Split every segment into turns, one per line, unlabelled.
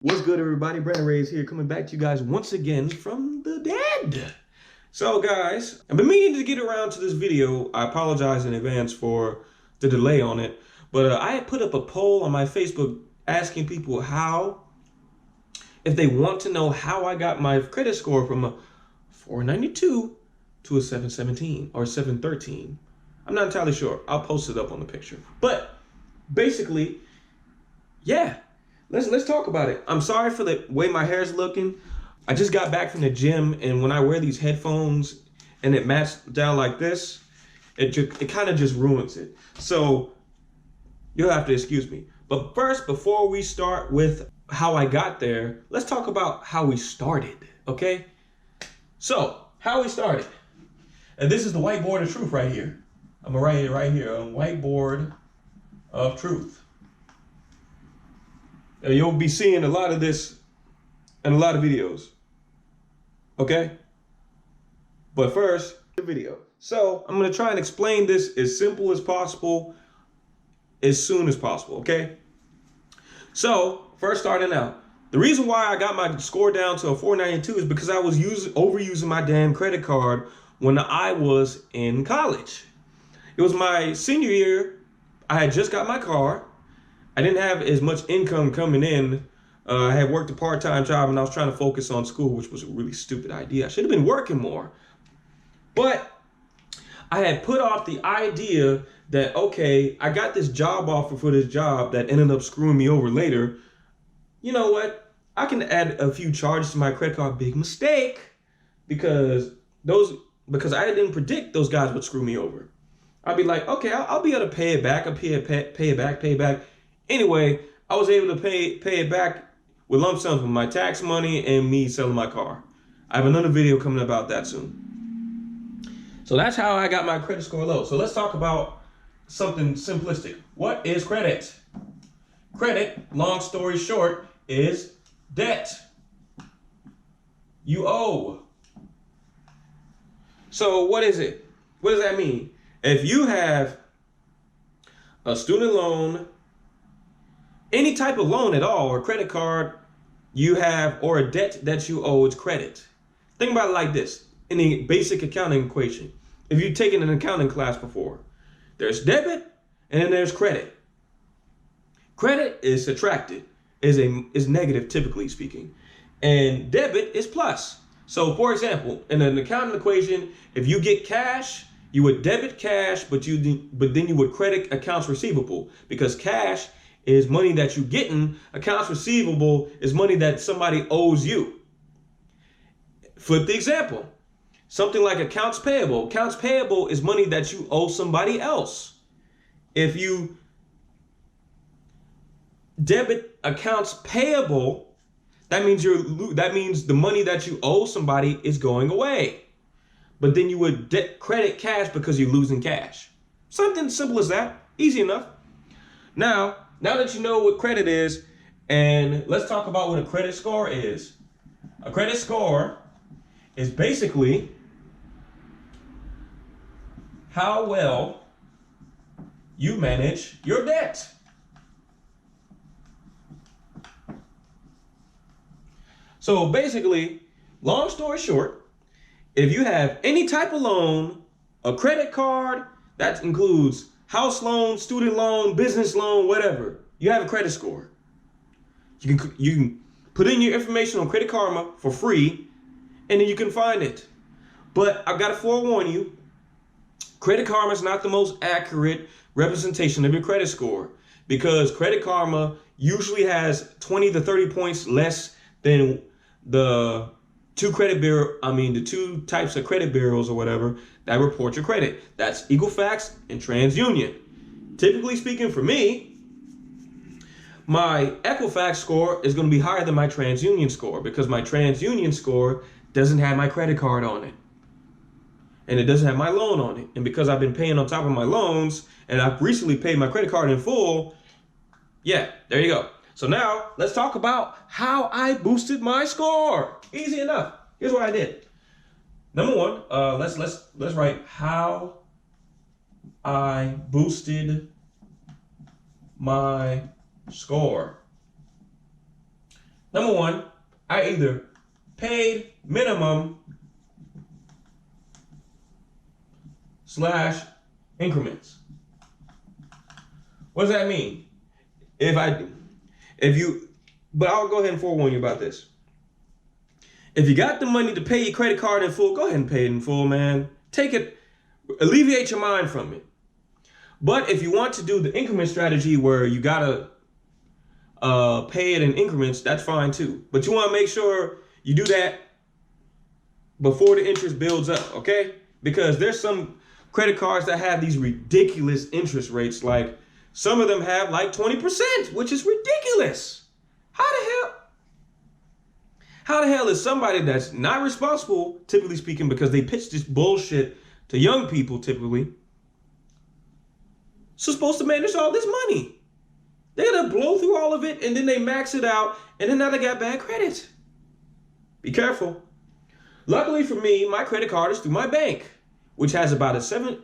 What's good, everybody? Reyes here, coming back to you guys once again from the dead. So, guys, I've been meaning to get around to this video. I apologize in advance for the delay on it, but I had put up a poll on my Facebook asking people if they want to know how I got my credit score from a 492 to a 717 or 713. I'm not entirely sure. I'll post it up on the picture. But basically, yeah. Let's talk about it. I'm sorry for the way my hair's looking. I just got back from the gym, and when I wear these headphones and it mats down like this, it kind of just ruins it. So you'll have to excuse me. But first, before we start with how I got there, let's talk about how we started, okay? So, how we started. And this is the Whiteboard of Truth right here. I'm gonna write it right here, a Whiteboard of Truth. You'll be seeing a lot of this in a lot of videos, okay? But first, the video. So I'm gonna try and explain this as simple as possible, as soon as possible, okay? So first, starting out, the reason why I got my score down to a 492 is because I was overusing my damn credit card when I was in college. It was my senior year. I had just got my car. I didn't have as much income coming in. I had worked a part-time job and I was trying to focus on school, which was a really stupid idea. I should have been working more. But I had put off the idea that, okay, I got this job offer for this job that ended up screwing me over later. You know what? I can add a few charges to my credit card. Big mistake, because I didn't predict those guys would screw me over. I'd be like, okay, I'll be able to pay it back. I'll pay it back. Anyway, I was able to pay it back with lump sums with my tax money and me selling my car. I have another video coming about that soon. So that's how I got my credit score low. So let's talk about something simplistic. What is credit? Credit, long story short, is debt. You owe. So what is it? What does that mean? If you have a student loan, any type of loan at all, or credit card you have, or a debt that you owe, it's credit. Think about it like this, in the basic accounting equation. If you've taken an accounting class before, there's debit and then there's credit. Credit is subtracted, is negative, typically speaking, and debit is plus. So for example, in an accounting equation, if you get cash, you would debit cash, but then you would credit accounts receivable, because cash is money that you're getting. Accounts receivable is money that somebody owes you. Flip the example. Something like accounts payable. Accounts payable is money that you owe somebody else. If you debit accounts payable, that means the money that you owe somebody is going away. But then you would credit cash because you're losing cash. Something simple as that. Easy enough. Now that you know what credit is, and let's talk about what a credit score is. A credit score is basically how well you manage your debt. So basically, long story short, if you have any type of loan, a credit card, that includes house loan, student loan, business loan, whatever, you have a credit score. You can put in your information on Credit Karma for free, and then you can find it. But I've got to forewarn you, Credit Karma is not the most accurate representation of your credit score, because Credit Karma usually has 20 to 30 points less than the two types of credit bureaus or whatever that report your credit. That's Equifax and TransUnion. Typically speaking, for me, my Equifax score is going to be higher than my TransUnion score, because my TransUnion score doesn't have my credit card on it. And it doesn't have my loan on it. And because I've been paying on top of my loans, and I've recently paid my credit card in full, yeah, there you go. So now let's talk about how I boosted my score. Easy enough. Here's what I did. Number one, let's write how I boosted my score. Number one, I either paid minimum / increments. What does that mean? But I'll go ahead and forewarn you about this. If you got the money to pay your credit card in full, go ahead and pay it in full, man. Take it, alleviate your mind from it. But if you want to do the increment strategy where you gotta pay it in increments, that's fine too. But you want to make sure you do that before the interest builds up, okay? Because there's some credit cards that have these ridiculous interest rates. Like some of them have like 20%, which is ridiculous. How the hell is somebody that's not responsible, typically speaking, because they pitch this bullshit to young people typically, supposed to manage all this money? They're gonna blow through all of it and then they max it out and then now they got bad credit. Be careful. Luckily for me, my credit card is through my bank, which has about a 7%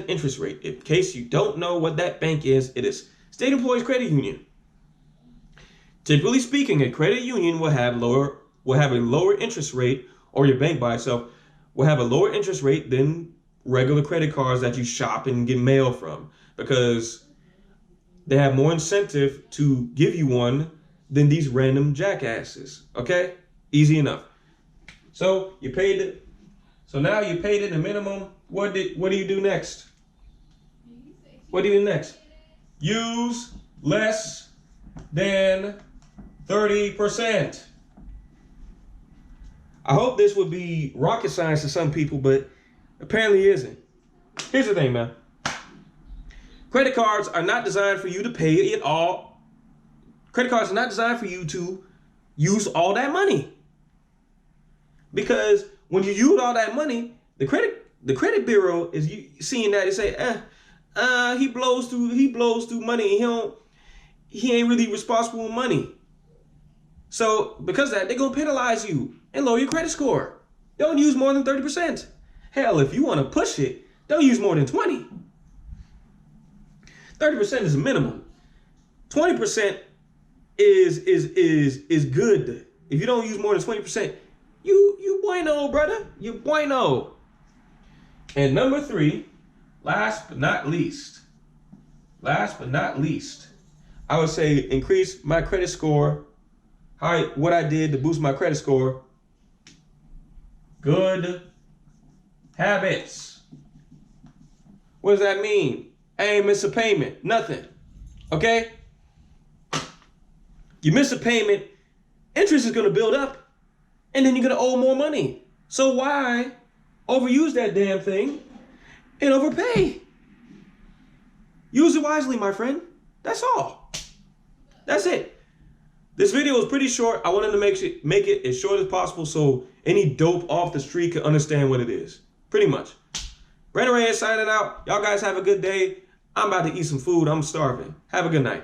interest rate. In case you don't know what that bank is, it is State Employees Credit Union. Typically speaking, a credit union will have a lower interest rate, or your bank by itself will have a lower interest rate than regular credit cards that you shop and get mail from, because they have more incentive to give you one than these random jackasses. Okay? Easy enough. So you paid it. So now you paid it the minimum. What do you do next? What do you do next? Use less than 30%. I hope this would be rocket science to some people, but apparently it isn't. Here's the thing, man. Credit cards are not designed for you to pay it all. Credit cards are not designed for you to use all that money. Because when you use all that money, the credit bureau is seeing that and say, he blows through money and he ain't really responsible with money. So because of that, they're gonna penalize you and lower your credit score. Don't use more than 30%. Hell, if you want to push it, don't use more than 20. 30% is a minimum. 20% is good. If you don't use more than 20%, you bueno, brother. You bueno. And number 3, last but not least, I would say increase my credit score. What I did to boost my credit score. Good habits. What does that mean? I ain't miss a payment. Nothing. Okay? You miss a payment, interest is going to build up, and then you're going to owe more money. So why overuse that damn thing and overpay? Use it wisely, my friend. That's all. That's it. This video is pretty short. I wanted to make it as short as possible so any dope off the street can understand what it is. Pretty much. Reyes signing out. Y'all guys have a good day. I'm about to eat some food. I'm starving. Have a good night.